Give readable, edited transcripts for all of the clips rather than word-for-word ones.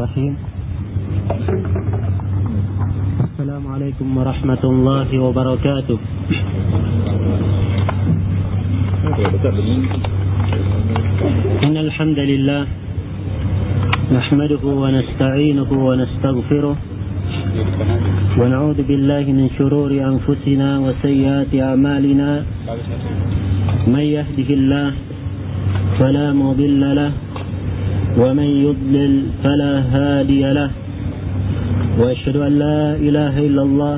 Bismillahirrahmanirrahim. Assalamualaikum warahmatullahi wabarakatuh. Innal hamdalillah nahmaduhu wa nasta'inuhu wa nastaghfiruh wa na'udzu billahi min shururi anfusina wa sayyiati a'malina. May yahdihillahu fala mudilla lahu ومن يضلل فلا هادي له وأشهد أن لا إله إلا الله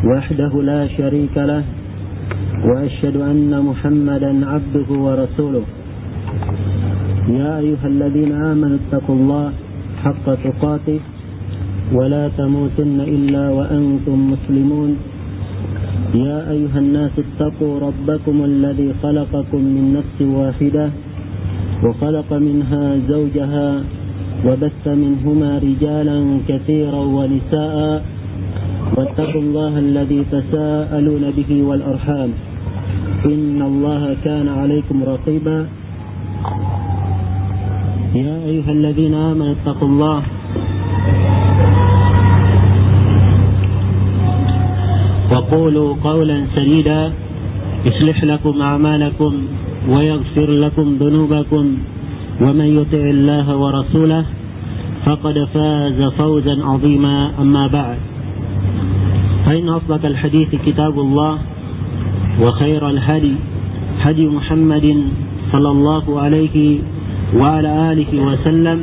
وحده لا شريك له وأشهد أن محمدا عبده ورسوله. يا أيها الذين آمنوا اتقوا الله حق تقاته ولا تموتن إلا وأنتم مسلمون. يا أيها الناس اتقوا ربكم الذي خلقكم من نفس واحدة وخلق منها زوجها وبث منهما رجالا كثيرا ونساء واتقوا الله الذي تساءلون به والأرحام إن الله كان عليكم رقيبا. يا أيها الذين آمنوا اتقوا الله وقولوا قولا سديدا يصلح لكم أعمالكم ويغفر لكم ذنوبكم ومن يطع الله ورسوله فقد فاز فوزا عظيما. أما بعد فإن أصدق الحديث كتاب الله وخير الهدي هدي محمد صلى الله عليه وعلى آله وسلم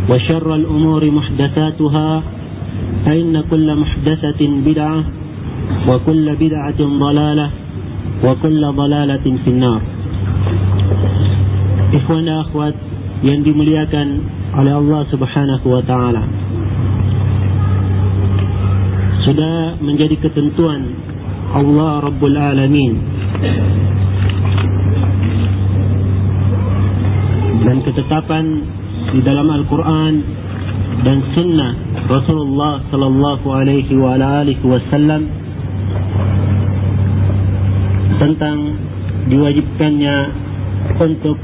وشر الأمور محدثاتها فإن كل محدثة بدعة وكل بدعة ضلالة وكل ضلالة في النار. Ikhwan dan akhwat yang dimuliakan oleh Allah Subhanahu wa taala, sudah menjadi ketentuan Allah Rabbul Alamin dan ketetapan di dalam Al-Quran dan Sunnah Rasulullah Sallallahu Alaihi Wasallam tentang diwajibkannya untuk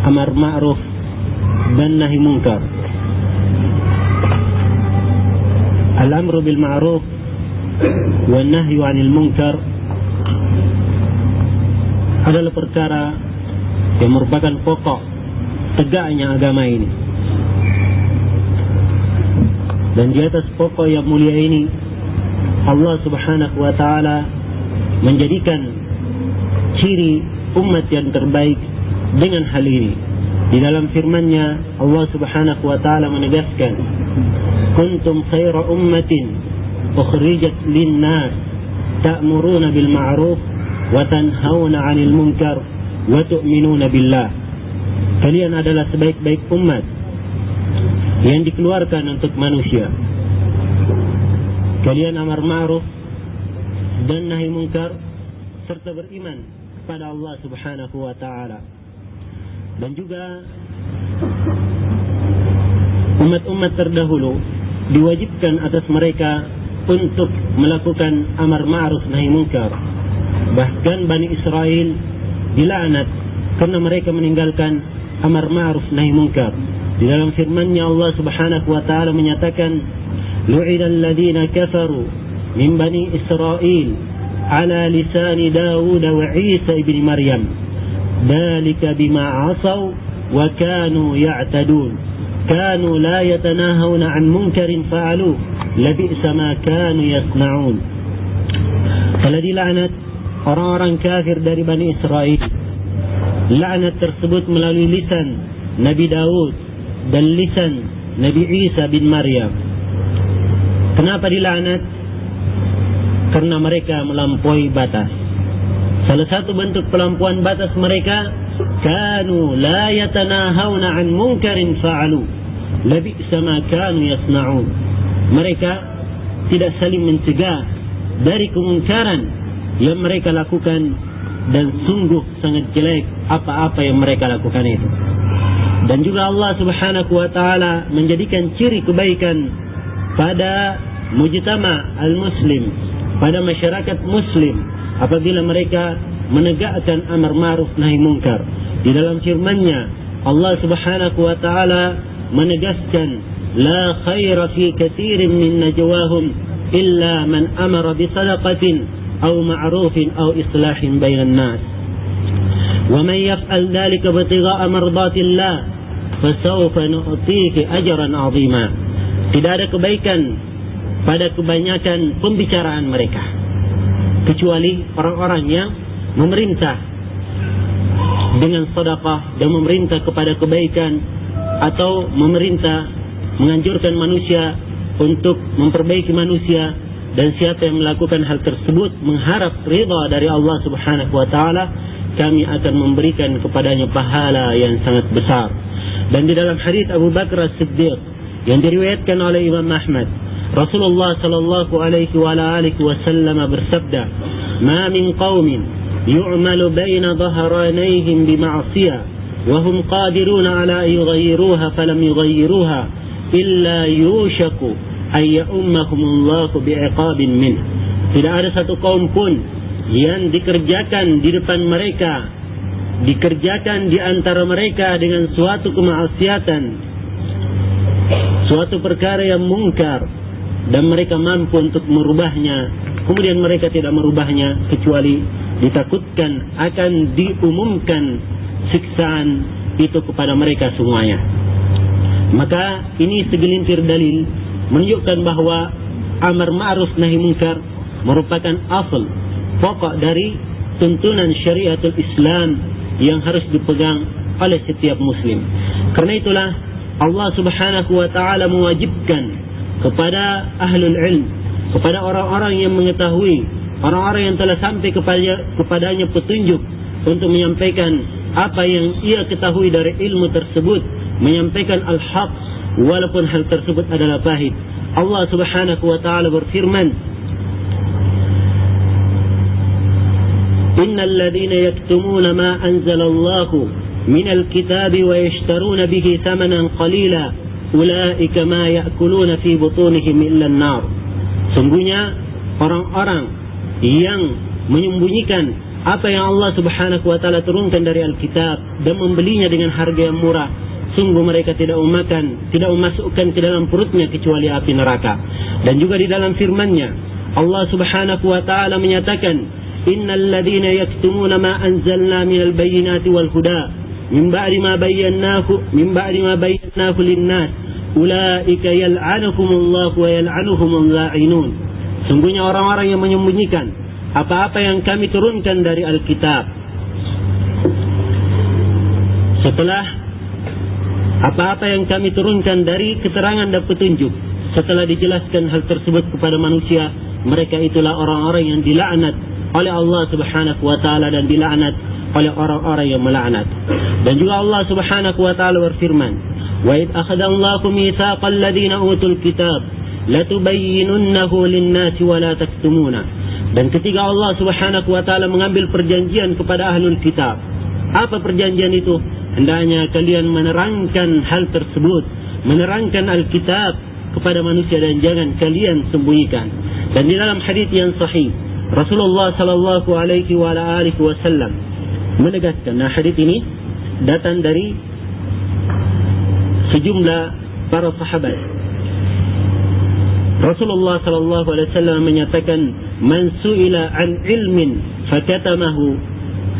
amar ma'ruf dan nahi munkar. Al-amru bil ma'ruf wa nahyu 'anil munkar adalah perkara yang merupakan pokok tegaknya agama ini. Dan di atas pokok yang mulia ini Allah Subhanahu wa taala menjadikan ciri umat yang terbaik dengan hal ini. Di dalam firman-Nya Allah Subhanahu wa taala menegaskan, "Kuntum khaira ummatin ukhrijat lin-nas ta'muruna bil ma'ruf wa tanhauna 'anil munkar wa tu'minuna billah." Kalian adalah sebaik-baik umat yang dikeluarkan untuk manusia. Kalian amar ma'ruf dan nahi munkar serta beriman kepada Allah Subhanahu wa taala. Dan juga umat-umat terdahulu diwajibkan atas mereka untuk melakukan amar ma'ruf nahi munkar. Bahkan Bani Israel dilaknat karena mereka meninggalkan amar ma'ruf nahi munkar. Di dalam firman-Nya Allah Subhanahu wa taala menyatakan, "Lu'inal ladzina kafaru min Bani Israel ala lisani Dawud wa Isa ibn Maryam. Dzalika bima 'asaw wa kanu ya'tadun. Kanu la yatanahawna 'an munkarin fa'alu. Labi'sa ma kanu yasna'un." Telah dilaknat orang-orang kafir dari Bani Israel. Laknat tersebut melalui lisan Nabi Daud dan lisan Nabi Isa bin Maryam. Kenapa dilaknat? Karena mereka melampaui batas. Salah satu bentuk pelampuan batas mereka, kanu la yatanahawna 'an munkarin fa'alu. Labi'sa ma kanu yasna'un. Mereka tidak saling mencegah dari kemungkaran yang mereka lakukan, dan sungguh sangat jelek apa-apa yang mereka lakukan itu. Dan juga Allah Subhanahu wa taala menjadikan ciri kebaikan pada mujtama al-muslim, pada masyarakat muslim, apabila mereka menegakkan amar ma'ruf nahi munkar. Di dalam firman-Nya Allah Subhanahu wa taala menegaskan la khaira fi katsirin min najwahum illa man amara bi sadaqatin aw ma'rufin aw islahin bainan nas. Wa man yaf'al dhalika ibtigha'a mardatillah fasawfa nu'tihi ajran 'azima. Tidak ada kebaikan pada kebanyakan pembicaraan mereka kecuali orang-orang yang memerintah dengan sedekah dan memerintah kepada kebaikan atau memerintah menganjurkan manusia untuk memperbaiki manusia, dan siapa yang melakukan hal tersebut mengharap ridha dari Allah Subhanahu wa taala, kami akan memberikan kepadanya pahala yang sangat besar. Dan di dalam hadis Abu Bakar As-Siddiq yang diriwayatkan oleh Imam Ahmad, Rasulullah sallallahu alaihi wa alihi wasallam bersabda, "Ma min qaumin yu'malu baina dhahranayhim bima'siyah wa hum qadiruna ala yughayyiruha falam yughayyiruha illa yushaku ay ya'ummahumullahu bi'iqabin min." Tidak ada satu kaum pun yang dikerjakan di depan mereka, dikerjakan di antara mereka dengan suatu kemaksiatan, suatu perkara yang mungkar, dan mereka mampu untuk merubahnya, kemudian mereka tidak merubahnya kecuali ditakutkan akan diumumkan siksaan itu kepada mereka semuanya. Maka ini segelintir dalil menunjukkan bahwa amar ma'ruf nahi munkar merupakan asal pokok dari tuntunan syariatul Islam yang harus dipegang oleh setiap muslim. Karena itulah Allah Subhanahu wa taala mewajibkan kepada ahlul ilm, kepada orang-orang yang mengetahui, orang-orang yang telah sampai kepadanya petunjuk untuk menyampaikan apa yang ia ketahui dari ilmu tersebut, menyampaikan al-haq walaupun hal tersebut adalah pahit. Allah Subhanahu wa taala berfirman, "Innal ladzina yaktumuna ma anzalallahu minal kitabi wa yashtaruna bihi thamanan qalila ulaika ma ya'kuluna fi butunihim illa an-nar." Sungguhnya orang-orang yang menyembunyikan apa yang Allah Subhanahu wa taala turunkan dari Alkitab dan membelinya dengan harga yang murah, sungguh mereka tidak memasukkan ke dalam perutnya kecuali api neraka. Dan juga di dalam firman-Nya Allah Subhanahu wa taala menyatakan, "Innal ladzina yaktumuna ma anzalna minal bayyinati wal huda min ba'di ma bayyanahu lin-nas ulaika yal'anuhumullahu wa yal'anuhumul la'inun." Sungguhnya orang-orang yang menyembunyikan apa-apa yang kami turunkan dari Alkitab, setelah apa-apa yang kami turunkan dari keterangan dan petunjuk, setelah dijelaskan hal tersebut kepada manusia, mereka itulah orang-orang yang dilaknat oleh Allah Subhanahu wa taala dan dilaknat oleh orang-orang yang melaknat. Dan juga Allah Subhanahu wa taala berfirman, "Wa id akhadallahu mitsaqal ladzina utul kitab latubayyinunnahu lin-nasi wa la taktumuna." Dan ketika Allah Subhanahu wa taala mengambil perjanjian kepada ahlul kitab, apa perjanjian itu? Hendaknya kalian menerangkan hal tersebut, menerangkan Alkitab kepada manusia dan jangan kalian sembunyikan. Dan di dalam hadis yang sahih, Rasulullah sallallahu alaihi wa alihi wasallam menegaskan, nah hadis ini datang dari sejumlah para sahabat. Rasulullah sallallahu alaihi wasallam menyatakan, "Man su'ila an ilmin fakatamahu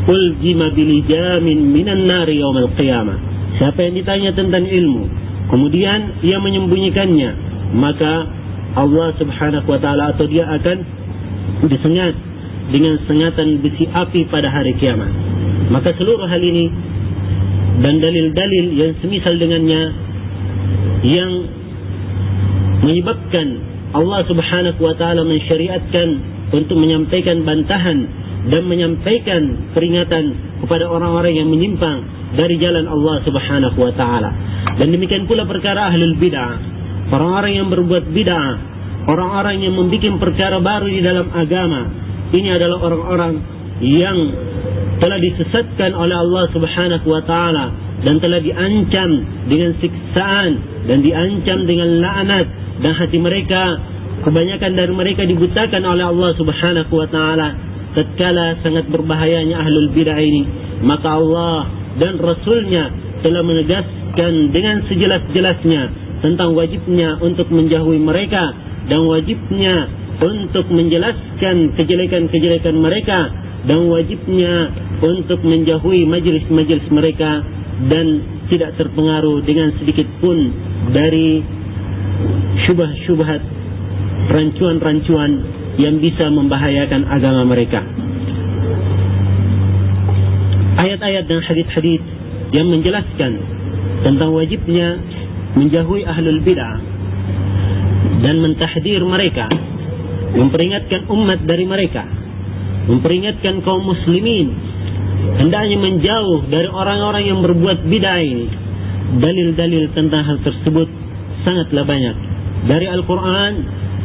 uljima bilijamin minan nari yaumil qiyamah." Siapa yang ditanya tentang ilmu kemudian ia menyembunyikannya, maka Allah Subhanahu wa taala atau dia akan disengat dengan sengatan besi api pada hari kiamat. Maka seluruh hal ini dan dalil-dalil yang semisal dengannya yang menyebabkan Allah Subhanahu wa taala mensyariatkan untuk menyampaikan bantahan dan menyampaikan peringatan kepada orang-orang yang menyimpang dari jalan Allah Subhanahu wa taala. Dan demikian pula perkara ahlul bid'ah, orang-orang yang berbuat bid'ah, orang-orang yang membuat perkara baru di dalam agama. Ini adalah orang-orang yang telah disesatkan oleh Allah Subhanahu wa taala dan telah diancam dengan siksaan dan diancam dengan laknat, dan hati mereka, kebanyakan dari mereka dibutakan oleh Allah Subhanahu wa taala tatkala sangat berbahayanya ahlul bid'ah ini. Maka Allah dan Rasulnya telah menegaskan dengan sejelas-jelasnya tentang wajibnya untuk menjauhi mereka dan wajibnya untuk menjelaskan kejelekan-kejelekan mereka dan wajibnya untuk menjauhi majlis-majlis mereka dan tidak terpengaruh dengan sedikit pun dari syubhat-syubhat, rancuan-rancuan yang bisa membahayakan agama mereka. Ayat-ayat dan hadis-hadis yang menjelaskan tentang wajibnya menjauhi ahlul bid'ah dan mentahdir mereka, memperingatkan umat dari mereka, memperingatkan kaum muslimin hendaknya menjauh dari orang-orang yang berbuat bid'ah ini. Dalil-dalil tentang hal tersebut sangatlah banyak dari Al-Quran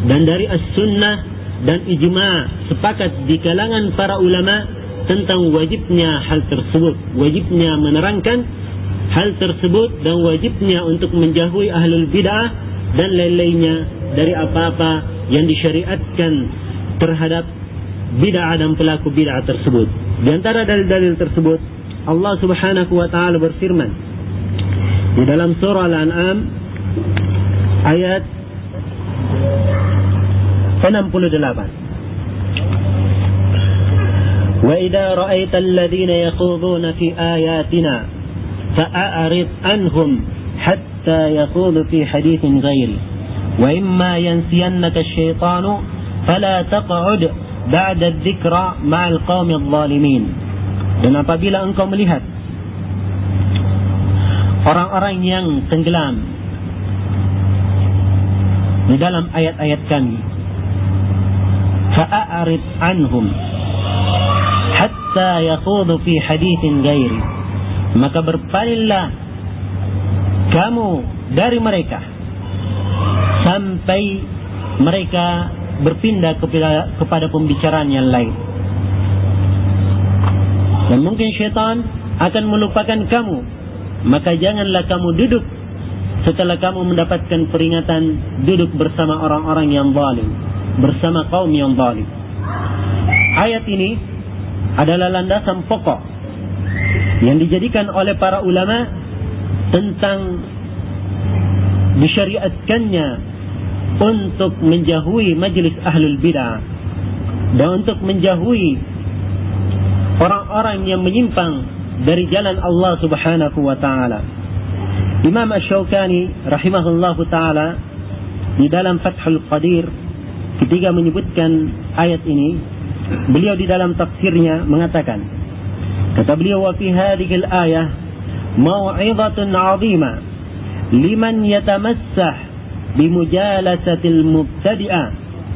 dan dari As-Sunnah, dan ijma' sepakat di kalangan para ulama tentang wajibnya hal tersebut, wajibnya menerangkan hal tersebut dan wajibnya untuk menjauhi ahlul bid'ah dan lain-lainnya dari apa-apa yang disyariatkan terhadap bid'ah dan pelaku bid'ah tersebut. Di antara dalil-dalil tersebut, Allah Subhanahu wa taala berfirman di dalam surah Al-An'am ayat 68. وَإِذَا رَأَيْتَ الَّذِينَ يَخُوضُونَ فِي آيَاتِنَا فَأَعْرِضْ عَنْهُمْ حَتَّى يَخُوضُوا فِي حَدِيثٍ غَيْرِهِ وَإِمَّا يَنْسِيَنَّكَ الشَّيْطَانُ فَلَا تَقْعُدْ بَعْدَ الذِّكْرَى مَعَ الْقَوْمِ الظَّالِمِينَ. Dan apabila engkau melihat orang-orang yang tenggelam di dalam ayat-ayat kami, fa'arid anhum hatta yakhudu fi haditsin ghairi, maka berpalinglah kamu dari mereka sampai mereka berpindah kepada pembicaraan yang lain. Dan mungkin syaitan akan melupakan kamu, maka janganlah kamu duduk setelah kamu mendapatkan peringatan, duduk bersama orang-orang yang zalim, bersama kaum yang zalim. Ayat ini adalah landasan pokok yang dijadikan oleh para ulama tentang disyariatkannya untuk menjauhi majlis ahlul bid'ah dan untuk menjauhi orang-orang yang menyimpang dari jalan Allah Subhanahu wa taala. Imam Asy-Syaukani rahimahullahu taala di dalam Fathul Qadir ketika menyebutkan ayat ini, beliau di dalam tafsirnya mengatakan, kata beliau, wa fi hadhihi al-ayah mau'izatun 'azimah liman yatamassah bimujalasatil mubtadi'ah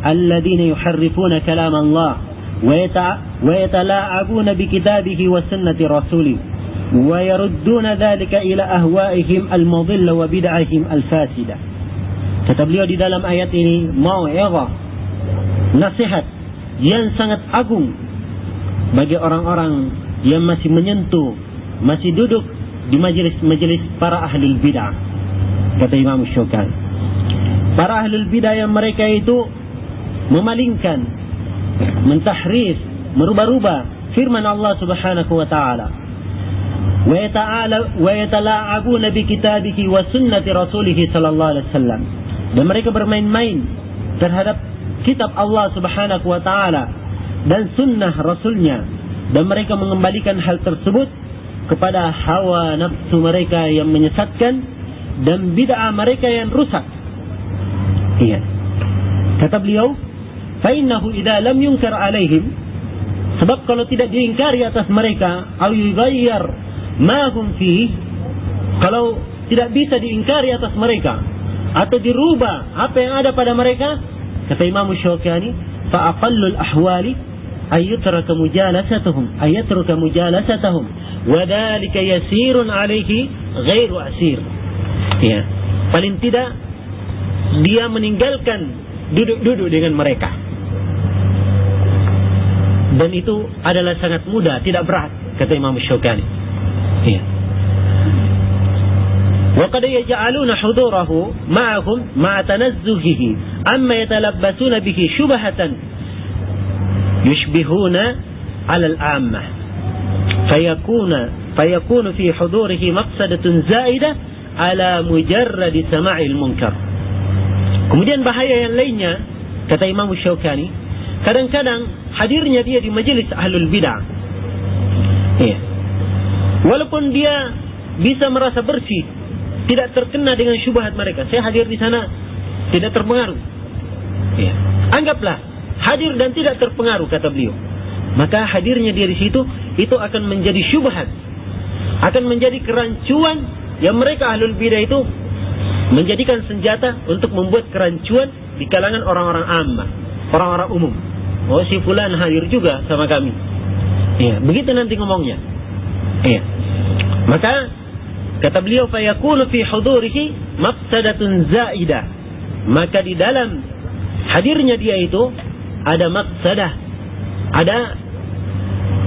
alladhina yuharrifuna kalam Allah wa yatala'abuna bikitabihi wa sunnati rasulih wa yarudduna dhalika ila ahwa'ihim al-mudilla wa bid'ahim al-fasidah. Kata beliau di dalam ayat ini, mau'izah, nasihat yang sangat agung bagi orang-orang yang masih menyentuh, masih duduk di majelis-majelis para ahlul bid'ah. Kata Imam Syaukani, para ahlul bid'ah yang mereka itu memalingkan, mentahrif, merubah-rubah firman Allah Subhanahu wa taala, wa yatala'abuna bi kitabihi wa sunnati rasulih sallallahu alaihi wasallam, dan mereka bermain-main terhadap kitab Allah Subhanahu wa taala dan sunnah rasulnya, dan mereka mengembalikan hal tersebut kepada hawa nafsu mereka yang menyesatkan dan bid'ah mereka yang rusak. Iya. Kata beliau, fa innahu idza lam yunkar alaihim, sebab kalau tidak diingkari atas mereka, au yughayyir ma hum fi, kalau tidak bisa diingkari atas mereka atau dirubah apa yang ada pada mereka, kata Imam Syaukani, fa aqallul ahwali ayyutraka mujalasatuhum wa dhalika yasirun alaihi ghairu asir. Ya, paling tidak dia meninggalkan duduk-duduk dengan mereka, dan itu adalah sangat mudah, tidak berat, kata Imam Syaukani. Ya. وقد يجعلون حضوره معهم مع تنزهه أما يتلبسون به شبهة يشبهون على العامة فيكون في حضوره مقصدة زائدة ala mujarradi sama'il munkar. Kemudian bahaya yang lainnya, kata Imam Syaukani, kadang-kadang hadirnya dia di majelis ahlul bid'ah. Iya. Walaupun dia bisa merasa bersih, tidak terkena dengan syubhat mereka. Saya hadir di sana tidak terpengaruh. Iya. Anggaplah hadir dan tidak terpengaruh, kata beliau. Maka hadirnya dia di situ itu akan menjadi syubhat, akan menjadi kerancuan yang mereka ahlul bidah itu menjadikan senjata untuk membuat kerancuan di kalangan orang-orang ammah, orang-orang umum. Oh, si fulan hadir juga sama kami. Iya, begitu nanti ngomongnya. Iya. Maka kata beliau, fayakunu fi hudurihi mafsadatun zaidah. Maka di dalam hadirnya dia itu ada mafsadah, ada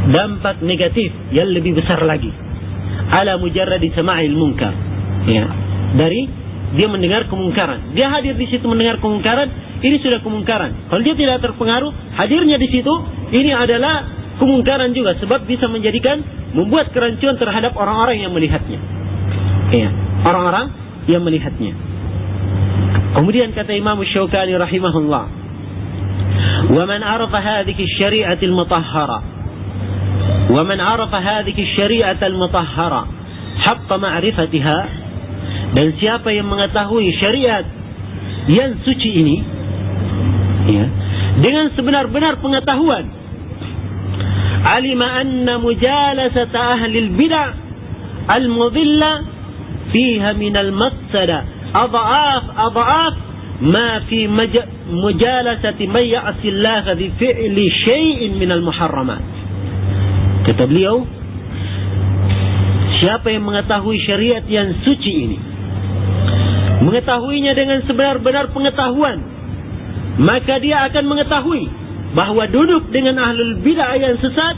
dampak negatif yang lebih besar lagi. Ala mujarradi sama'il munkar. Ya, dari dia mendengar kemungkaran. Dia hadir di situ mendengar kemungkaran, ini sudah kemungkaran. Kalau dia tidak terpengaruh, hadirnya di situ, ini adalah kemungkaran juga, sebab bisa menjadikan, membuat kerancuan terhadap orang-orang yang melihatnya. Ya, orang-orang yang melihatnya. Kemudian kata Imam Syaukani rahimahullah, wa man arafa hadhihi syari'atil mutahhara ومن عرف هذه الشريعة المطهرة حق معرفتها, dan siapa yang mengetahui syariat yang suci ini, ya, dengan sebenar-benar pengetahuan, alima anna mujalasata ahli al-bid'ah al-mudilla fiha min al-mafsada adha'af ma fi mujalasati man ya'si Allah bi fi'li syai'in min al-muharramat. Kata beliau, siapa yang mengetahui syariat yang suci ini, mengetahuinya dengan sebenar-benar pengetahuan, maka dia akan mengetahui bahwa duduk dengan ahlul bid'ah yang sesat,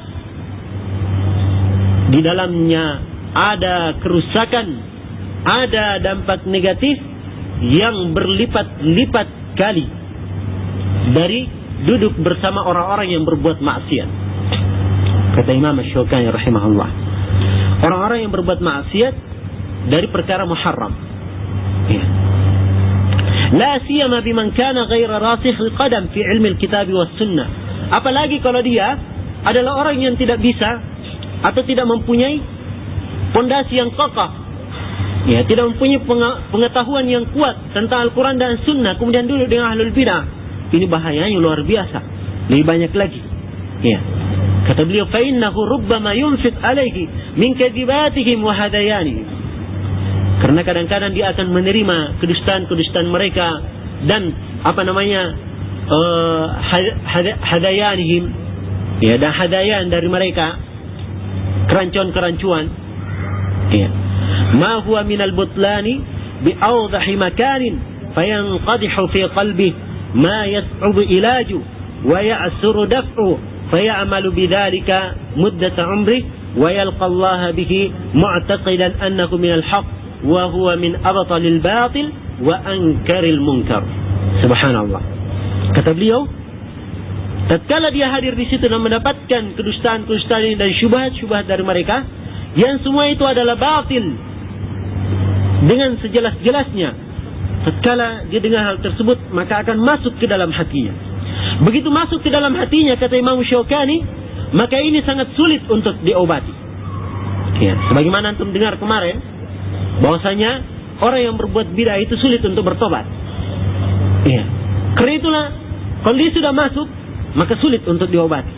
di dalamnya ada kerusakan, ada dampak negatif yang berlipat-lipat kali dari duduk bersama orang-orang yang berbuat maksiat. Kata Imam Syaukani rahimahullah, orang-orang yang berbuat maksiat dari perkara muharram, ya, la siyama biman kana ghaira rasikh al-qadam fi ilmi al-kitab was sunnah. Apalagi kalau dia adalah orang yang tidak bisa atau tidak mempunyai pondasi yang kokoh, ya, tidak mempunyai pengetahuan yang kuat tentang Al-Quran dan Sunnah, kemudian duduk dengan ahlul bidah. Ini bahayanya luar biasa, lebih banyak lagi. Ya. Kata beliau, فَإِنَّهُ رُبَّمَا يُنْفِقْ عَلَيْهِ مِنْ كَذِبَاتِهِمْ وَهَدَيَانِهِمْ. Karena kadang-kadang dia akan menerima kedustaan-kedustaan mereka dan hadayanihim, ya, dan hadayan dari mereka, kerancuan-kerancuan. Ya. Ma huwa minal butlani bi awdahi makanin fayanqadihu fi qalbi ma yas'ubu ilaju wa ya'suru daf'u فيعمل بذلك مدة عمره ويلقى الله به معتقدا أنه من الحق وهو من أبطل الباطل وأنكر المنكر. Subhanallah. Kata beliau, tatkala dia hadir di situ dan mendapatkan kedustaan-kedustaan dan syubhat-syubhat dari mereka, yang semua itu adalah batil dengan sejelas-jelasnya, tatkala dia dengar hal tersebut, maka akan masuk ke dalam hatinya. Begitu masuk ke dalam hatinya, kata Imam Syaukani, maka ini sangat sulit untuk diobati. Ya, sebagaimana antum dengar kemarin, bahwasanya orang yang berbuat bid'ah itu sulit untuk bertobat. Ya, karena itulah kalau dia sudah masuk, maka sulit untuk diobati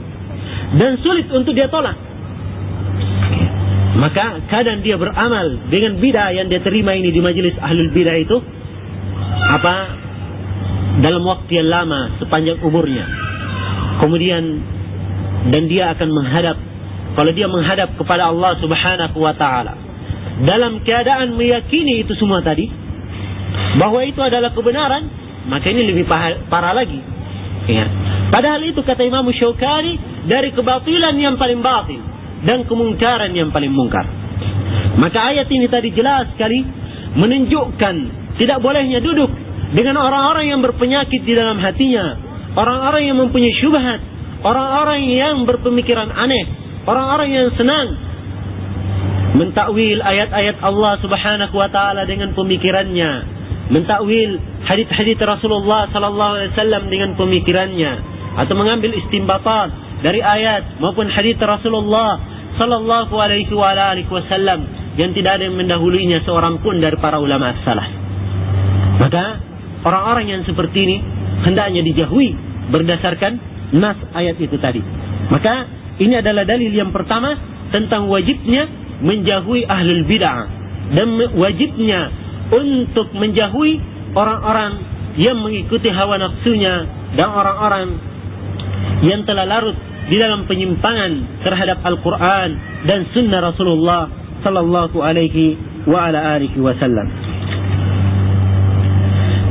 dan sulit untuk dia tolak. Ya, maka kadang dia beramal dengan bid'ah yang dia terima ini di majelis ahlul bid'ah itu, dalam waktu yang lama sepanjang umurnya. Kemudian dan dia akan menghadap, kalau dia menghadap kepada Allah Subhanahu wa taala dalam keadaan meyakini itu semua tadi, bahwa itu adalah kebenaran, maka ini lebih parah lagi. Ya. Padahal itu, kata Imam Syaukani, dari kebatilan yang paling batil dan kemungkaran yang paling mungkar. Maka ayat ini tadi jelas sekali menunjukkan tidak bolehnya duduk dengan orang-orang yang berpenyakit di dalam hatinya, orang-orang yang mempunyai syubhat, orang-orang yang berpemikiran aneh, orang-orang yang senang mentakwil ayat-ayat Allah Subhanahu wa taala dengan pemikirannya, mentakwil hadits-hadits Rasulullah sallallahu alaihi wasallam dengan pemikirannya, atau mengambil istinbatat dari ayat maupun hadits Rasulullah sallallahu alaihi wasallam yang tidak ada yang mendahulunya seorang pun dari para ulama salaf. Maka orang-orang yang seperti ini hendaknya dijauhi berdasarkan nas ayat itu tadi. Maka ini adalah dalil yang pertama tentang wajibnya menjauhi ahlul bid'ah dan wajibnya untuk menjauhi orang-orang yang mengikuti hawa nafsunya dan orang-orang yang telah larut di dalam penyimpangan terhadap Al-Quran dan Sunnah Rasulullah sallallahu alaihi wa ala alihi wasallam.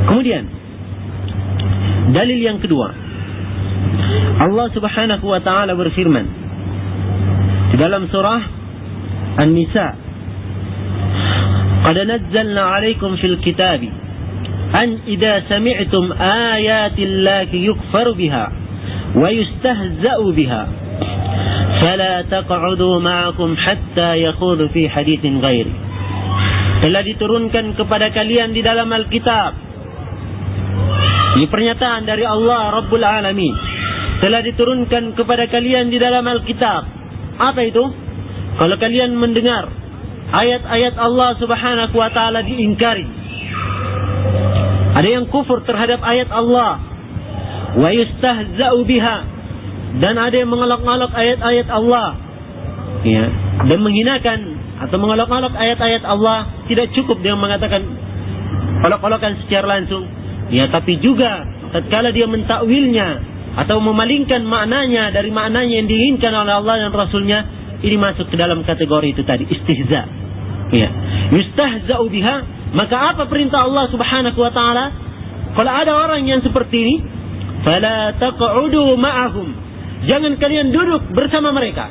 Kemudian dalil yang kedua, Allah Subhanahu wa taala berfirman di dalam surah An-Nisa, "Qad nazzalna 'alaikum fil kitabi an idza sami'tum ayati Allahi yukfaru biha wa yustahza'u biha fala taq'udu ma'akum hatta yakhudhu fi haditsin ghairi." Telah diturunkan kepada kalian di dalam Alkitab. Ini pernyataan dari Allah Rabbul Alamin. Telah diturunkan kepada kalian di dalam Alkitab. Apa itu? Kalau kalian mendengar ayat-ayat Allah Subhanahu wa taala diingkari, ada yang kufur terhadap ayat Allah, wa yustahza'u biha, dan ada yang mengelak-ngelak ayat-ayat Allah, ya, dan menghinakan atau mengelak-ngelak ayat-ayat Allah. Tidak cukup dia mengatakan olok-olokan secara langsung, ya, tapi juga tatkala dia mentakwilnya atau memalingkan maknanya dari maknanya yang diinginkan oleh Allah dan Rasulnya, ini masuk ke dalam kategori itu tadi, istihza. Ya, yustahza'u biha. Maka apa perintah Allah Subhanahu wa taala? Kalau ada orang yang seperti ini, fala taq'udu ma'ahum, jangan kalian duduk bersama mereka,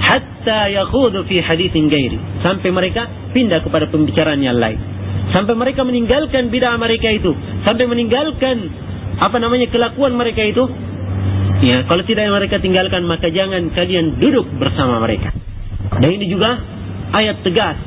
hatta yakhudhu fi haditsin ghairi, sampai mereka pindah kepada pembicaraan yang lain, sampai mereka meninggalkan bid'ah mereka itu, sampai meninggalkan kelakuan mereka itu. Ya, kalau tidak mereka tinggalkan, maka jangan kalian duduk bersama mereka. Dan ini juga ayat tegas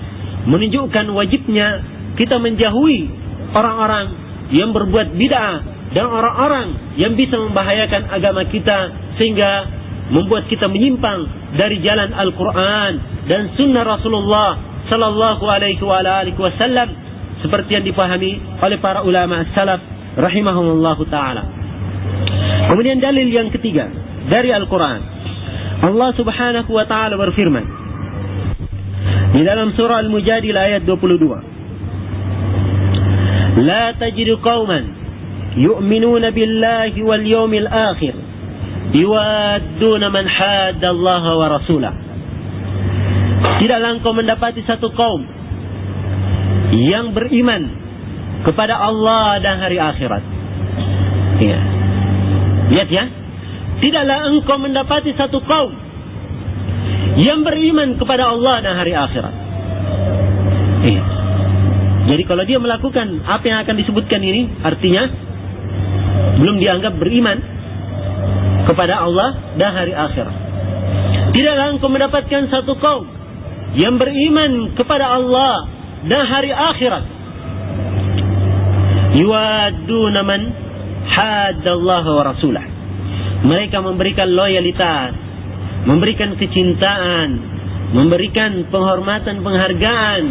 menunjukkan wajibnya kita menjauhi orang-orang yang berbuat bid'ah dan orang-orang yang bisa membahayakan agama kita sehingga membuat kita menyimpang dari jalan Al-Quran dan Sunnah Rasulullah sallallahu alaihi wasallam seperti yang dipahami oleh para ulama salaf rahimahumullahu ta'ala. Kemudian dalil yang ketiga dari Al-Quran, Allah Subhanahu wa ta'ala berfirman di dalam surah Al-Mujadilah ayat 22, La tajidu qawman yu'minuna billahi wal yawmil akhir yuwadduna man hadda Allah wa rasulah. Tidaklah engkau mendapati satu kaum yang beriman kepada Allah dan hari akhirat. Ya. Lihat ya, tidaklah engkau mendapati satu kaum yang beriman kepada Allah dan hari akhirat. Iya. Jadi kalau dia melakukan apa yang akan disebutkan ini, artinya belum dianggap beriman kepada Allah dan hari akhirat. Tidaklah engkau mendapatkan satu kaum yang beriman kepada Allah dan hari akhirat, yuwadduna man haddallahu wa rasulah. Mereka memberikan loyalitas, memberikan kecintaan, memberikan penghormatan, penghargaan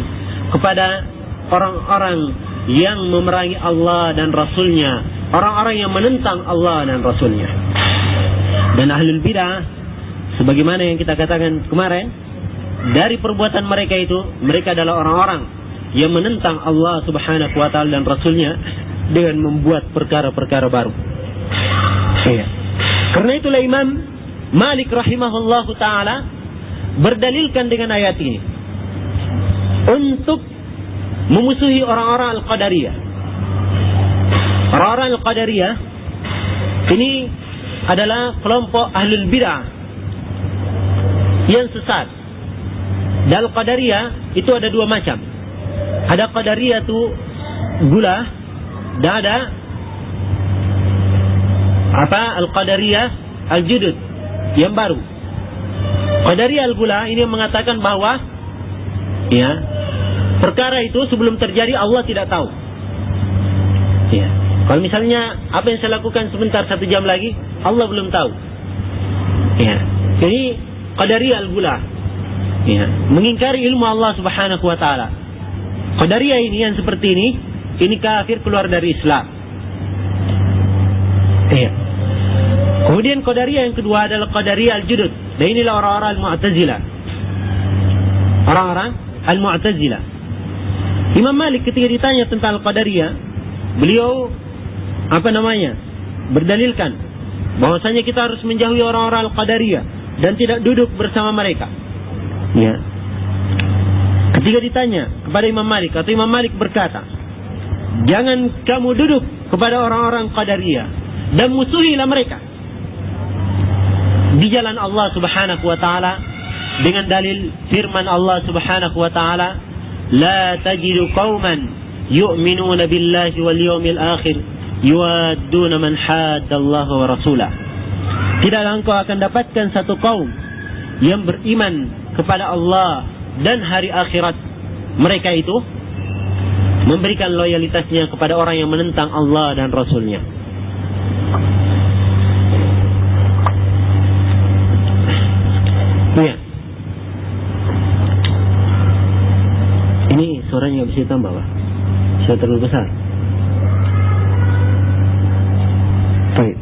kepada orang-orang yang memerangi Allah dan Rasulnya, orang-orang yang menentang Allah dan Rasulnya. Dan ahlul bidah, sebagaimana yang kita katakan kemarin, dari perbuatan mereka itu, mereka adalah orang-orang yang menentang Allah Subhanahu wa ta'ala dan Rasulnya dengan membuat perkara-perkara baru. Ya. Karena itulah Imam Malik rahimahullahu ta'ala berdalilkan dengan ayat ini untuk memusuhi orang-orang Al-Qadariyah. Orang-orang Al-Qadariyah ini adalah kelompok ahlul bid'ah yang sesat. Dan Al-Qadariyah itu ada dua macam. Ada Qadariyah itu gulah, dan ada Al-Qadariyah Al-Judud yang baru. Qadariyah Al-Gula ini mengatakan bahwa Ya. Perkara itu sebelum terjadi Allah tidak tahu. Ya. Kalau misalnya apa yang saya lakukan sebentar 1 jam lagi, Allah belum tahu. Ya. Ini qadariyah al-gulah. Ya. Mengingkari ilmu Allah Subhanahu wa taala. Qadariyah ini yang seperti ini kafir, keluar dari Islam. Ya. Kemudian qadariyah yang kedua adalah qadariyah al-judud. Dan inilah orang-orang al-Mu'tazilah. Orang-orang al-Mu'tazilah. Imam Malik ketika ditanya tentang al-qadariyah, beliau berdalilkan bahwasanya kita harus menjauhi orang-orang al-qadariyah dan tidak duduk bersama mereka. Ya. Ketika ditanya kepada Imam Malik, atau Imam Malik berkata, jangan kamu duduk kepada orang-orang qadariyah dan musuhilah mereka di jalan Allah Subhanahu wa taala dengan dalil firman Allah Subhanahu wa taala, la tajidu qauman yu'minuna billahi wal yawmil akhir yuwadduna man haddallaha wa rasulah. Tidaklah engkau akan dapatkan satu kaum yang beriman kepada Allah dan hari akhirat, mereka itu memberikan loyalitasnya kepada orang yang menentang Allah dan Rasulnya. Ya. Ini suaranya nggak bisa ditambah, Pak. Sudah terlalu besar. Baik.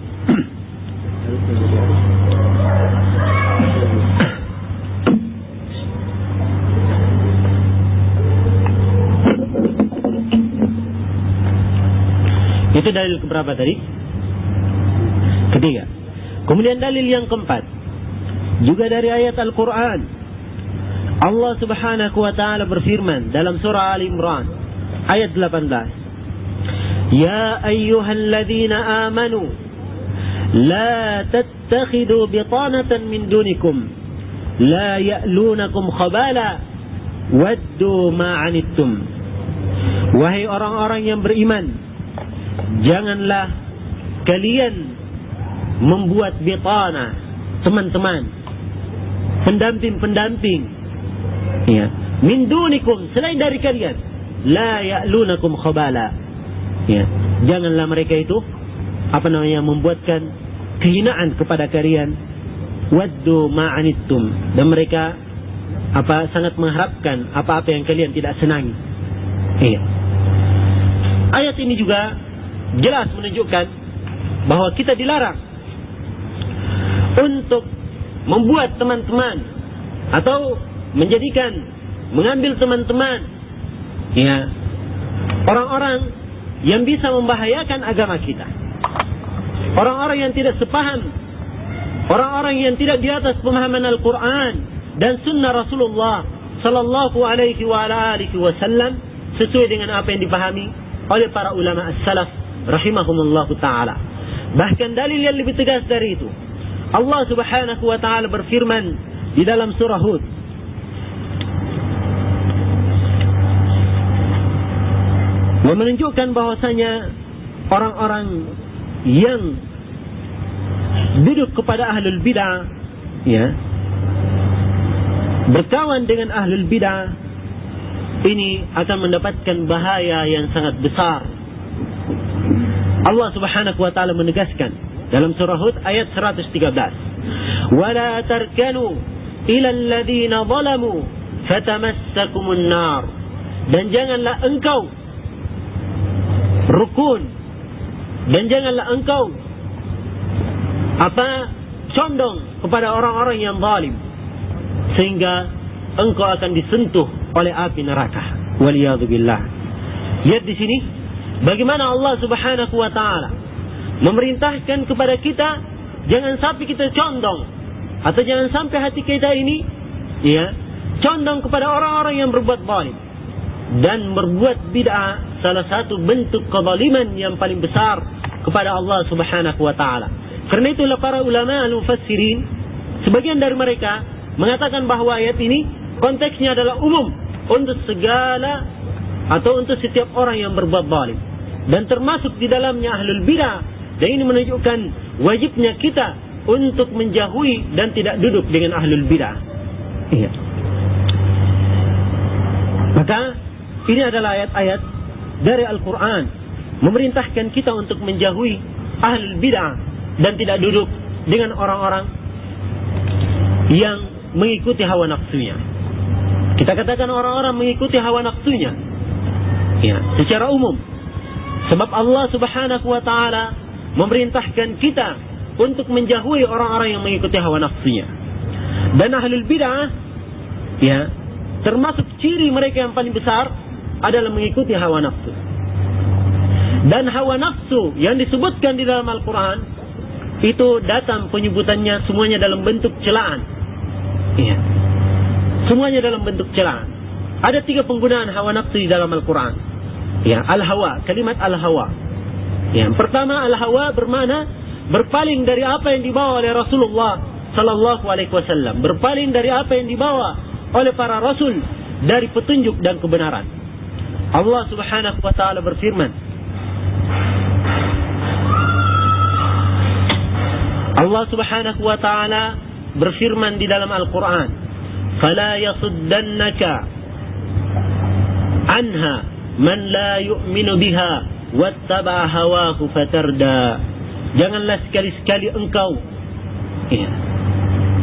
Itu dalil keberapa tadi? Ketiga. Kemudian dalil yang keempat, juga dari ayat Al-Quran. Allah Subhanahu wa ta'ala berfirman dalam surah Ali Imran ayat 18, Ya ayyuhalladzina amanu la tattakhidu bitanatan min dunikum la ya'lunakum khabala waddu ma'anittum. Wahai orang-orang yang beriman, janganlah kalian membuat bitana, teman-teman, pendamping-pendamping, ya, min dunikum, selain dari kalian, la ya'lunakum khabala, ya, janganlah mereka itu membuatkan kehinaan kepada kalian, waddu ma'anittum, dan mereka sangat mengharapkan apa-apa yang kalian tidak senangi. Iya. Ayat ini juga jelas menunjukkan bahwa kita dilarang untuk membuat teman-teman atau mengambil teman-teman, ya, orang-orang yang bisa membahayakan agama kita, orang-orang yang tidak sepaham, orang-orang yang tidak di atas pemahaman Al-Quran dan Sunnah Rasulullah Sallallahu Alaihi Wasallam sesuai dengan apa yang dipahami oleh para ulama as-salaf rahimahumullahu ta'ala. Bahkan dalil yang lebih tegas dari itu, Allah Subhanahu wa ta'ala berfirman di dalam surah Hud, yang menunjukkan bahwasanya orang-orang yang duduk kepada ahlul bid'ah, ya, berkawan dengan ahlul bid'ah, ini akan mendapatkan bahaya yang sangat besar. Allah Subhanahu wa ta'ala menegaskan dalam surah Hud ayat 113, "Wala tarkanu ila alladhina zalamu fatamassakumun nar." Dan janganlah engkau rukun, dan janganlah engkau condong kepada orang-orang yang zalim sehingga engkau akan disentuh oleh api neraka. Waliyadzubillah. Lihat di sini bagaimana Allah Subhanahu wa ta'ala memerintahkan kepada kita jangan sampai kita condong, atau jangan sampai hati kita ini, ya, condong kepada orang-orang yang berbuat zalim dan berbuat bid'ah, salah satu bentuk kezaliman yang paling besar kepada Allah Subhanahu wa ta'ala. Karena itulah para ulama al-mufassirin, sebagian dari mereka mengatakan bahwa ayat ini konteksnya adalah umum untuk segala atau untuk setiap orang yang berbuat zalim, dan termasuk di dalamnya ahlul bidah. Dan ini menunjukkan wajibnya kita untuk menjauhi dan tidak duduk dengan ahlul bidah. Iya. Maka ini adalah ayat-ayat dari Al-Quran memerintahkan kita untuk menjauhi ahlul bid'ah dan tidak duduk dengan orang-orang yang mengikuti hawa nafsunya. Kita katakan orang-orang mengikuti hawa nafsunya, ya, secara umum. Sebab Allah Subhanahu wa ta'ala memerintahkan kita untuk menjauhi orang-orang yang mengikuti hawa nafsunya. Dan ahlul bid'ah, ya, termasuk ciri mereka yang paling besar adalah mengikuti hawa nafsu. Dan hawa nafsu yang disebutkan di dalam Al-Quran itu datang penyebutannya semuanya dalam bentuk celaan, ya. Semuanya dalam bentuk celaan. Ada 3 penggunaan hawa nafsu di dalam Al-Quran. Ya, al-hawa, kalimat al-hawa. Yang pertama, al-hawa bermakna berpaling dari apa yang dibawa oleh Rasulullah sallallahu alaihi wasallam, berpaling dari apa yang dibawa oleh para rasul dari petunjuk dan kebenaran. Allah Subhanahu wa taala berfirman, Allah Subhanahu wa taala berfirman di dalam Al-Quran, فلا يصدنك عنها من لا يؤمن بها واتبع هواه فتردى. Janganlah sekali-sekali engkau, ya,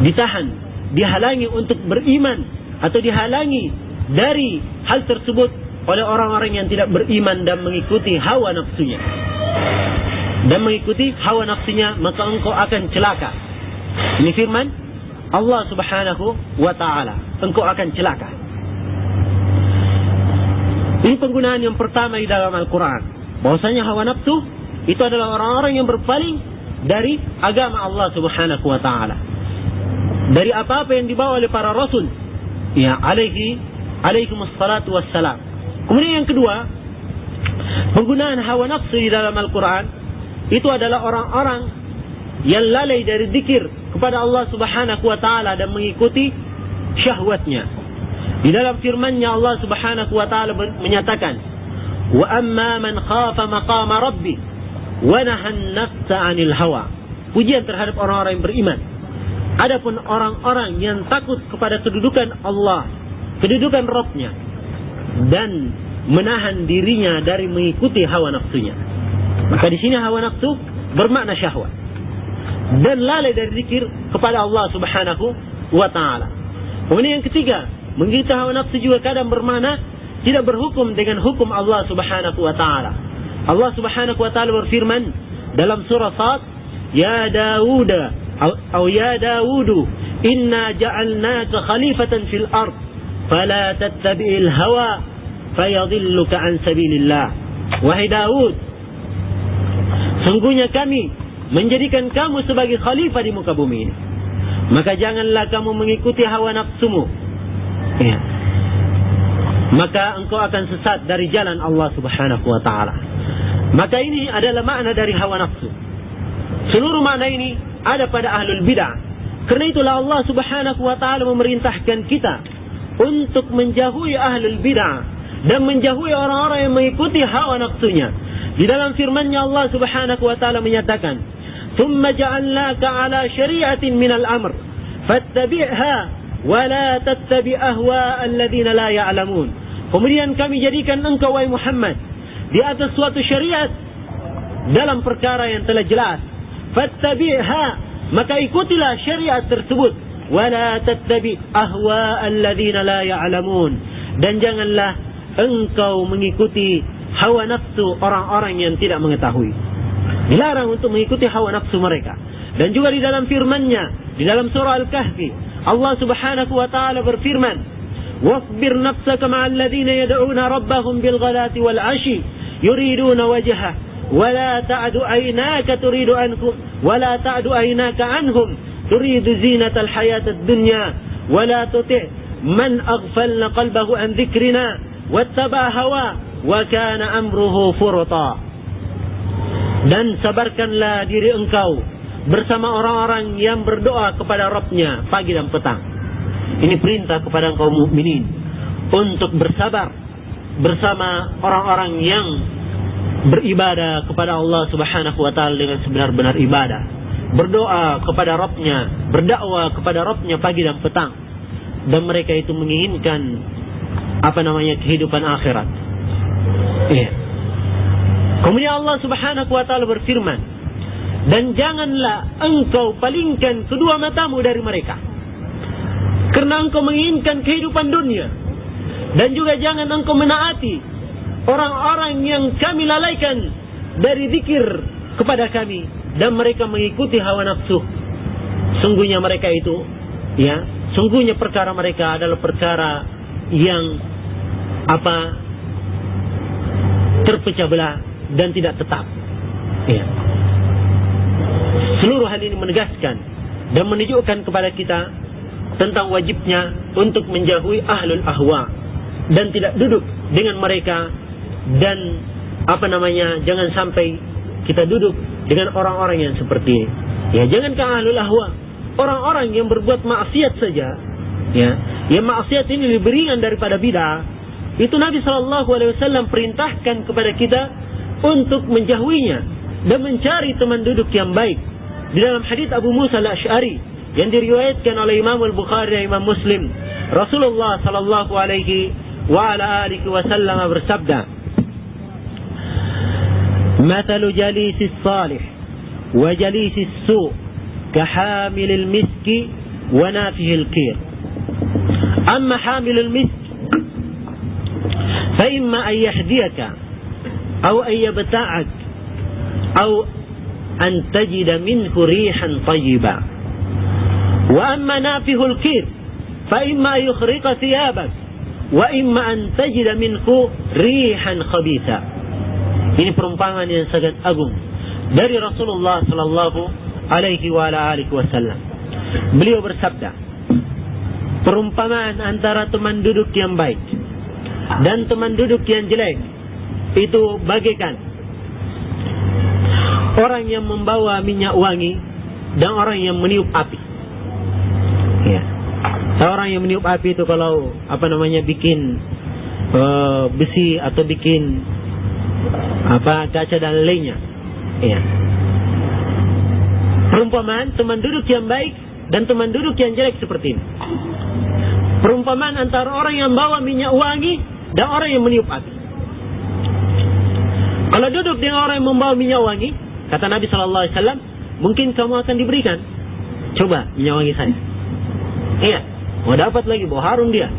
ditahan, dihalangi untuk beriman atau dihalangi dari hal tersebut oleh orang-orang yang tidak beriman dan mengikuti hawa nafsunya. Dan mengikuti hawa nafsunya, maka engkau akan celaka. Ini firman Allah Subhanahu wa ta'ala, engkau akan celaka. Ini penggunaan yang pertama di dalam Al-Quran, bahwasanya hawa nafsu itu adalah orang-orang yang berpaling dari agama Allah Subhanahu wa ta'ala, dari apa-apa yang dibawa oleh para rasul, ya, alaihimussalatu wassalam. Kemudian yang kedua, penggunaan hawa nafsu di dalam Al-Quran itu adalah orang-orang yang lalai dari zikir kepada Allah Subhanahu wa ta'ala dan mengikuti syahwatnya. Di dalam firman-Nya Allah Subhanahu wa ta'ala menyatakan, wa amma man khafa maqama rabbi wa nahan nafsa 'anil hawa. Pujian terhadap orang-orang yang beriman. Adapun orang-orang yang takut kepada kedudukan Allah, kedudukan Rabb-Nya, dan menahan dirinya dari mengikuti hawa nafsunya. Maka di sini hawa nafsu bermakna syahwat dan lalai dari zikir kepada Allah Subhanahu wa ta'ala. Kemudian yang ketiga, mengikuti hawa nafsu juga kadang bermakna tidak berhukum dengan hukum Allah Subhanahu wa ta'ala. Allah Subhanahu wa ta'ala berfirman dalam surah Sad, ya Dawud atau ya Dawudu inna ja'alnaka khalifatan fil ard fala tattabi'il hawa fayadhilluka an sabilillah. Wahai Daud, sungguhnya kami menjadikan kamu sebagai khalifah di muka bumi ini, maka janganlah kamu mengikuti hawa nafsumu, ya, maka engkau akan sesat dari jalan Allah Subhanahu wa ta'ala. Maka ini adalah makna dari hawa nafsu. Seluruh makna ini ada pada ahlul bid'ah. Karena itulah Allah Subhanahu wa ta'ala memerintahkan kita untuk menjauhi ahlul bid'ah dan menjauhi orang-orang yang mengikuti hawa nafsunya. Di dalam firman-Nya Allah Subhanahu wa ta'ala menyatakan, ثم جعلناك على شريعة من الأمر فاتبعها ولا تتبع أهواء الذين لا يعلمون. Kemudian kami jadikan engkau wahai Muhammad di atas suatu syariat dalam perkara yang telah jelas. Fattabi'ha, maka ikutilah syariat tersebut. Wala tattabi ahwa alladhina la ya'lamun, dan janganlah engkau mengikuti hawa nafsu orang-orang yang tidak mengetahui. Dilarang untuk mengikuti hawa nafsu mereka. Dan juga di dalam firman-Nya di dalam surah Al-Kahfi, Allah Subhanahu wa ta'ala berfirman, wasbir nafsaka ma'al ladzina yad'una rabbahum bil ghadati wal 'ashi yuriduna wajha wa la ta'du aynaka turidu anhum wa la ta'du aynaka anhum turidu zinatal hayatad dunya wa la tuti' man aghfalna qalbahu an dzikrina wattaba hawa wa kana amruhu furta. Dan sabarkanlah diri engkau bersama orang-orang yang berdoa kepada Rabb-Nya pagi dan petang. Ini perintah kepada kaum mukminin untuk bersabar bersama orang-orang yang beribadah kepada Allah Subhanahu wa ta'ala dengan sebenar-benar ibadah. Berdoa kepada Rabb-Nya, berdakwah kepada Rabb-Nya pagi dan petang. Dan mereka itu menginginkan kehidupan akhirat. Iya. Kemudian Allah Subhanahu wa taala berfirman, dan janganlah engkau palingkan kedua matamu dari mereka, karena engkau menginginkan kehidupan dunia, dan juga jangan engkau menaati orang-orang yang kami lalaikan dari zikir kepada kami, dan mereka mengikuti hawa nafsu. Sungguhnya mereka itu, sungguhnya perkara mereka adalah perkara yang terpecah belah dan tidak tetap. Seluruh hal ini menegaskan dan menunjukkan kepada kita tentang wajibnya untuk menjauhi ahlul ahwa dan tidak duduk dengan mereka, dan jangan sampai kita duduk dengan orang-orang yang seperti ini. Jangankah ahlul ahwa, orang-orang yang berbuat maksiat saja, yang maksiat ini lebih ringan daripada bid'ah, itu Nabi SAW perintahkan kepada kita untuk menjauhinya dan mencari teman duduk yang baik. Di dalam hadits Abu Musa al-Asy'ari yang diriwayatkan oleh Imam Al-Bukhari dan Imam Muslim, Rasulullah sallallahu alaihi wa ala alihi wasallam bersabda, "Mathalu jalisis salih wa jalisis su' kahamilil miski wa nafihil qir. Amma hamilul misk fa imma an yahdiyaka aw an yabta'ak aw an tajida minhu rihan tayyiba. Wa amma nafihul qir fa imma yukhriqa thiyabak wa imma an tajida minhu rihan khabitha." Ini perumpamaan yang sangat agung dari Rasulullah sallallahu alaihi wa alihi wasallam. Beliau bersabda, perumpamaan antara teman duduk yang baik dan teman duduk yang jelek itu bagaikan orang yang membawa minyak wangi dan orang yang meniup api. Orang yang meniup api itu kalau bikin besi atau bikin kaca dan lainnya. Perumpamaan teman duduk yang baik dan teman duduk yang jelek seperti ini. Perumpamaan antara orang yang bawa minyak wangi dan orang yang meniup api. Kalau duduk dengan orang yang membawa minyak wangi, kata Nabi SAW, mungkin kamu akan diberikan, coba minyak wangi saya. Mau dapat lagi, bau harum dia.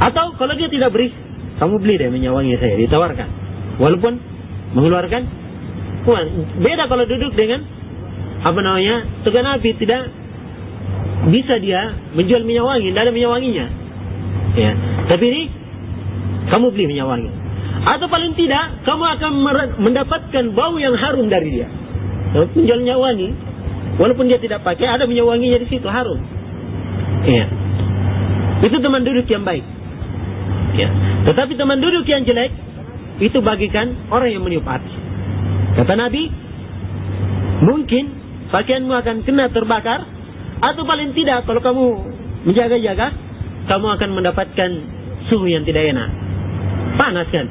Atau kalau dia tidak beri, kamu beli deh minyak wangi saya, ditawarkan. Walaupun mengeluarkan uang. Beda kalau duduk dengan tukang api, tidak bisa dia menjual minyak wangi, tidak ada minyak wanginya. Tapi ini kamu beli minyak wangi. Atau paling tidak kamu akan mendapatkan bau yang harum dari dia. Menjual minyak wangi, walaupun dia tidak pakai, ada minyak wanginya di situ, harum. Itu teman duduk yang baik. Tetapi teman duduk yang jelek itu bagikan orang yang meniup api. Kata Nabi, mungkin pakaianmu akan kena terbakar, atau paling tidak kalau kamu menjaga-jaga, kamu akan mendapatkan suhu yang tidak enak, panas kan?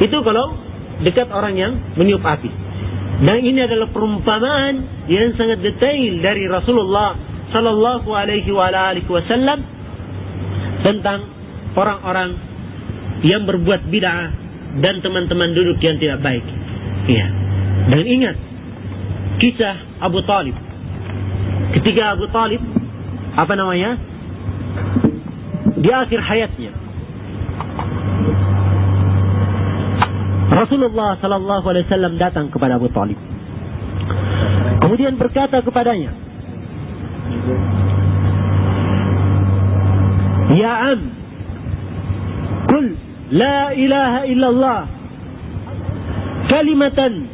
Itu kalau dekat orang yang meniup api. Dan ini adalah perumpamaan yang sangat detail dari Rasulullah sallallahu alaihi wasallam tentang orang-orang yang berbuat bid'ah dan teman-teman duduk yang tidak baik. Dan ingat kisah Abu Talib. Ketika Abu Talib di akhir hayatnya, Rasulullah sallallahu alaihi wasallam datang kepada Abu Talib. Kemudian berkata kepadanya, "Ya am, qul la ilaha illallah kalimatan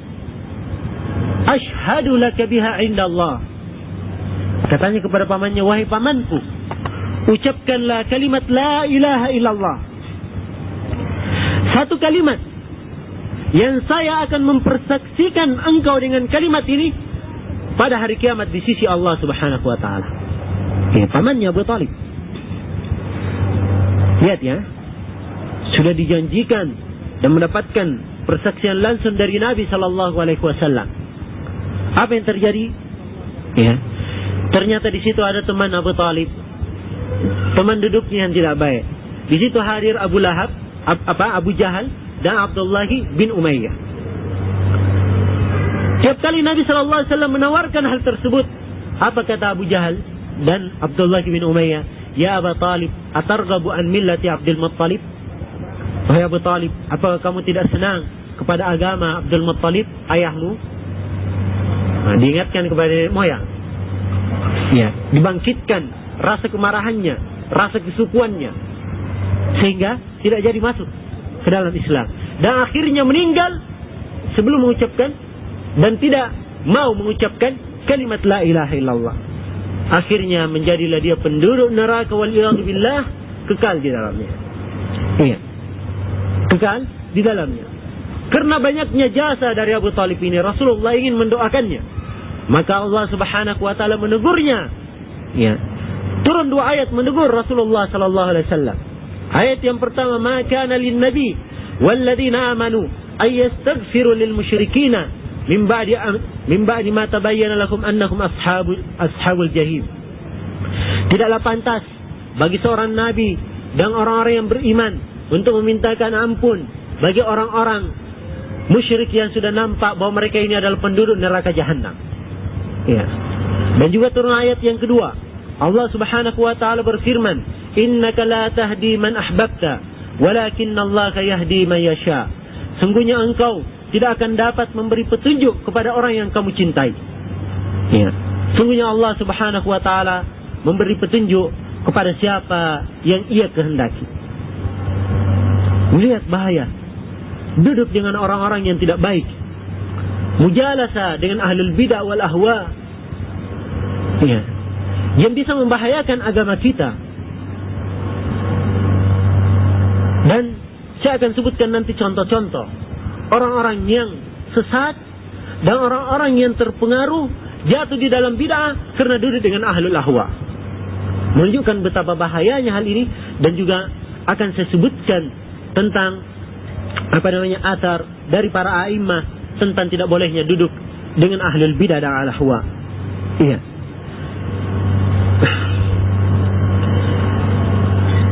ashhadu laka biha indallah." Katanya kepada pamannya, "Wahai pamanku, ucapkanlah kalimat la ilaha illallah. Satu kalimat yang saya akan mempersaksikan engkau dengan kalimat ini pada hari kiamat di sisi Allah Subhanahu wa taala." Pamannya Abu Talib. Lihat sudah dijanjikan dan mendapatkan persaksian langsung dari Nabi sallallahu alaihi wasallam. Apa yang terjadi? Ternyata di situ ada teman Abu Talib teman duduknya yang tidak baik. Di situ hadir Abu Lahab, Abu Jahal dan Abdullah bin Umayyah. Tiap kali Nabi SAW menawarkan hal tersebut, apa kata Abu Jahal dan Abdullah bin Umayyah? Ya Abu Talib, atarghabu an millati Abdul Muttalib? Wahai Abu Talib, apakah kamu tidak senang kepada agama Abdul Muttalib, ayahmu? Nah, diingatkan kepada nenek moyang. Ya, dibangkitkan rasa kemarahannya, rasa kesukuannya, sehingga tidak jadi masuk ke dalam Islam. Dan akhirnya meninggal sebelum mengucapkan dan tidak mau mengucapkan kalimat la ilaha illallah. Akhirnya menjadilah dia penduduk neraka wal'iyadu billah, kekal di dalamnya. Iya, kekal di dalamnya. Karena banyaknya jasa dari Abu Talib ini, Rasulullah ingin mendoakannya. Maka Allah Subhanahu wa taala menegurnya. Ya. Turun 2 ayat menegur Rasulullah sallallahu alaihi wasallam. Ayat yang pertama, "Ma kana lin-nabi walladzina amanu ay yastaghfiru lil musyrikina min ba'di ma tabayyana lakum annahum ashabul jahim." Tidaklah pantas bagi seorang nabi dan orang-orang yang beriman untuk memintakan ampun bagi orang-orang musyrik yang sudah nampak bahwa mereka ini adalah penduduk neraka jahanam. Ya. Dan juga turun ayat yang kedua. Allah Subhanahu wa taala berfirman, "Innaka la tahdi man ahbabta, walakinnallaha yahdi man yasha." Sungguhnya engkau tidak akan dapat memberi petunjuk kepada orang yang kamu cintai. Ya. Sungguhnya Allah Subhanahu wa taala memberi petunjuk kepada siapa yang Ia kehendaki. Melihat bahaya duduk dengan orang-orang yang tidak baik, mujalasa dengan ahlul bid'ah wal ahwa, ya, yang bisa membahayakan agama kita. Dan saya akan sebutkan nanti contoh-contoh orang-orang yang sesat dan orang-orang yang terpengaruh jatuh di dalam bid'ah karena duduk dengan ahlul ahwa. Menunjukkan betapa bahayanya hal ini. Dan juga akan saya sebutkan tentang athar dari para a'immah tentang tidak bolehnya duduk dengan ahlul bidah dan al-ahwa. Iya.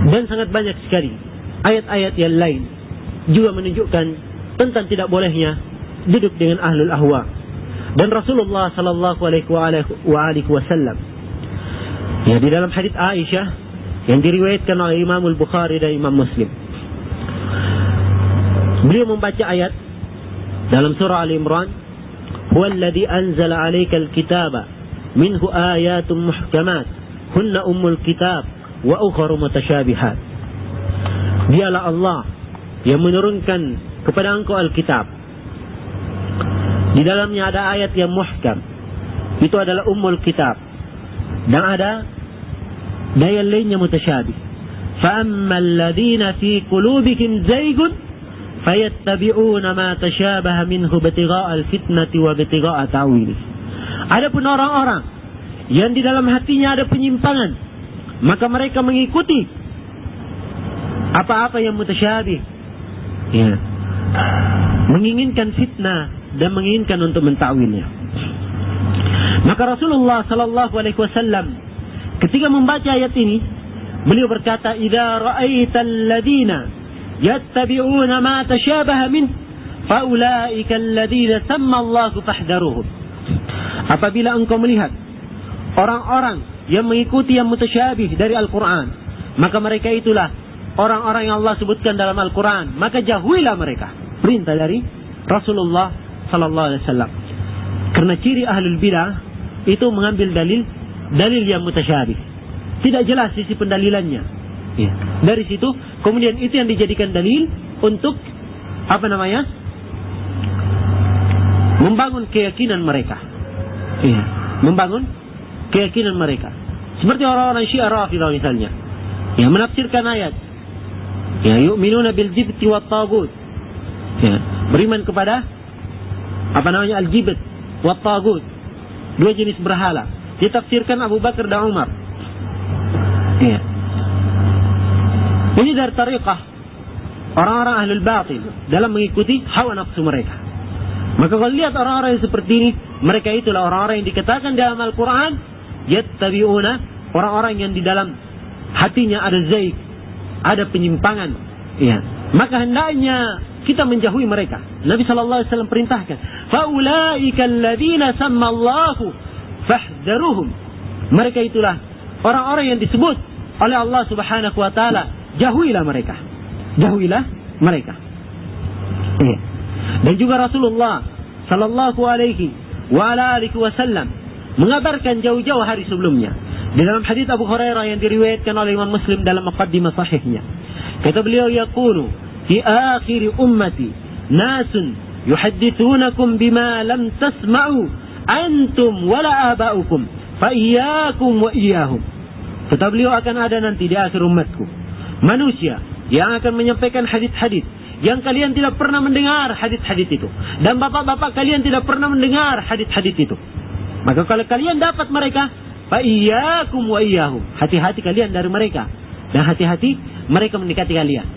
Dan sangat banyak sekali ayat-ayat yang lain juga menunjukkan tentang tidak bolehnya duduk dengan ahlul ahwa. Dan Rasulullah sallallahu alaihi wasallam, ya, di dalam hadits Aisyah yang diriwayatkan oleh Imam Al-Bukhari dan Imam Muslim, beliau membaca ayat dalam surah Al-Imran, "Huwallazi anzala 'alaikal kitaba minhu ayatun muhkamat hunna ummul kitab wa ukharu mutasyabihat." Dialah Allah yang menurunkan kepada engkau Alkitab. Di dalamnya ada ayat yang muhkam, itu adalah ummul kitab, dan ada yang lainnya mutasyabih. Fa ammal ladzina fi qulubihim zaygun fayattabi'una ma tashabaha minhu ibtigha'a al-fitnati wa ibtigha'a ta'wilih. Adapun orang-orang yang di dalam hatinya ada penyimpangan, maka mereka mengikuti apa-apa yang mutasyabih, ya, menginginkan fitnah dan menginginkan untuk mentakwilnya. Maka Rasulullah sallallahu alaihi wasallam ketika membaca ayat ini, beliau berkata, "Idza ra'aital ladina yattabi'una ma tashabaha min faulaika alladhina samma Allahu fahdharuhum." Apabila engkau melihat orang-orang yang mengikuti yang mutasyabih dari Al-Quran, maka mereka itulah orang-orang yang Allah sebutkan dalam Al-Quran, maka jauhilah mereka. Perintah dari Rasulullah sallallahu alaihi wasallam. Karena ciri ahlul bidah itu mengambil dalil yang mutasyabih, tidak jelas sisi pendalilannya. Ya. Dari situ kemudian itu yang dijadikan dalil untuk membangun keyakinan mereka. Ya. Membangun keyakinan mereka. Seperti orang-orang Syiah Rafidhah misalnya, yang menafsirkan ayat, ya, yu'minuna bil jibti wat tagut, ya, beriman kepada al-jibt wat tagut, dua jenis berhala. Ditafsirkan Abu Bakar dan Umar. Ya. Ini dari tariqah orang-orang ahlul batil dalam mengikuti hawa nafsu mereka. Maka kalau lihat orang-orang yang seperti ini, mereka itulah orang-orang yang dikatakan dalam Al-Quran yattabi'una, orang-orang yang di dalam hatinya ada zaik, ada penyimpangan, ya, maka hendaknya kita menjauhi mereka. Nabi sallallahu alaihi wasallam perintahkan, "Faulaika alladziina sammallahu fahdharuhum." Mereka itulah orang-orang yang disebut oleh Allah Subhanahu wa taala, jauhilah mereka. Jauhilah mereka. Ya. Dan juga Rasulullah sallallahu alaihi wa ala alihi wasallam mengabarkan jauh-jauh hari sebelumnya. Di dalam hadis Abu Hurairah yang diriwayatkan oleh Imam Muslim dalam muqaddimah sahihnya, kata beliau, yaqulu fi akhir ummati nasun yuhaddithunakum bima lam tasma'u antum wala aba'ukum fa iyyakum wa iyyahum. Kata beliau, akan ada nanti di akhir umatku manusia yang akan menyampaikan hadis-hadis yang kalian tidak pernah mendengar hadis-hadis itu, dan bapak-bapak kalian tidak pernah mendengar hadis-hadis itu. Maka kalau kalian dapat mereka, fa iyyakum wa iyyahum, hati-hati kalian dari mereka, dan hati-hati mereka mendekati kalian.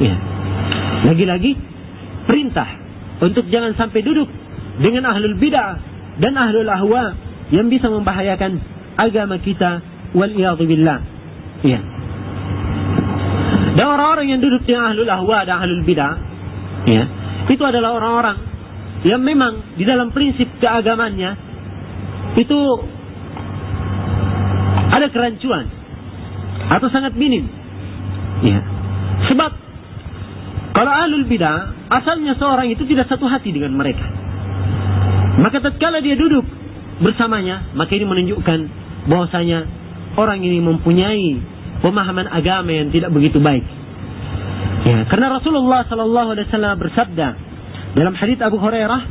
Ya. Lagi-lagi perintah untuk jangan sampai duduk dengan ahlul bid'ah dan ahlul ahwa yang bisa membahayakan agama kita, wal iyadhu billah. Ya. Dan orang-orang yang duduk dengan ahlul ahwa dan ahlul bid'ah, ya, itu adalah orang-orang yang memang di dalam prinsip keagamannya itu ada kerancuan atau sangat minim. Ya. Sebab kalau ahlul bid'ah asalnya seorang itu tidak satu hati dengan mereka, maka tatkala dia duduk bersamanya, maka ini menunjukkan bahwasanya orang ini mempunyai pemahaman agama yang tidak begitu baik. Ya, karena Rasulullah sallallahu alaihi wasallam bersabda dalam hadis Abu Hurairah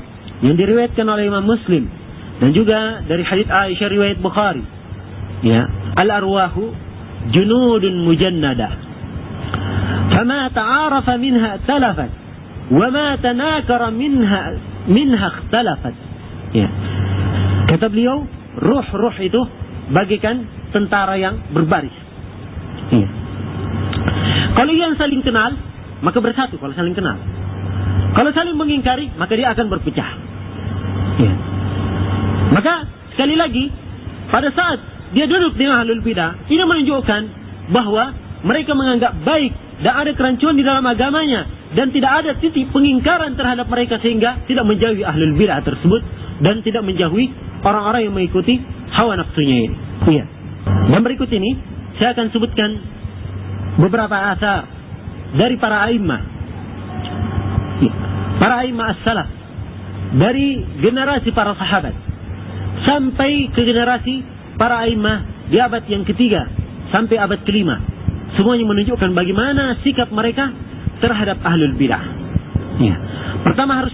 yang diriwayatkan oleh Imam Muslim dan juga dari hadis Aisyah riwayat Bukhari, ya, al-arwahu junudun mujannada fama ta'arafa minha talafat wa ma tanakara minha ikhtalafat. Ya. Kata beliau, ruh-ruh itu bagikan tentara yang berbaris. Ya. Kalau yang saling kenal, maka bersatu kalau saling kenal. Kalau saling mengingkari, maka dia akan berpecah. Ya. Maka sekali lagi, pada saat dia duduk dengan ahlul bidah, ini menunjukkan bahwa mereka menganggap baik dan ada kerancuan di dalam agamanya, dan tidak ada titik pengingkaran terhadap mereka, sehingga tidak menjauhi ahlul bidah tersebut dan tidak menjauhi orang-orang yang mengikuti hawa nafsunya ini. Iya. Dan berikut ini saya akan sebutkan beberapa asar dari para a'immah, para a'immah as-salaf, dari generasi para sahabat sampai ke generasi para a'immah di abad yang ketiga sampai abad kelima. Semuanya menunjukkan bagaimana sikap mereka terhadap ahlul bidah. Ya. Pertama harus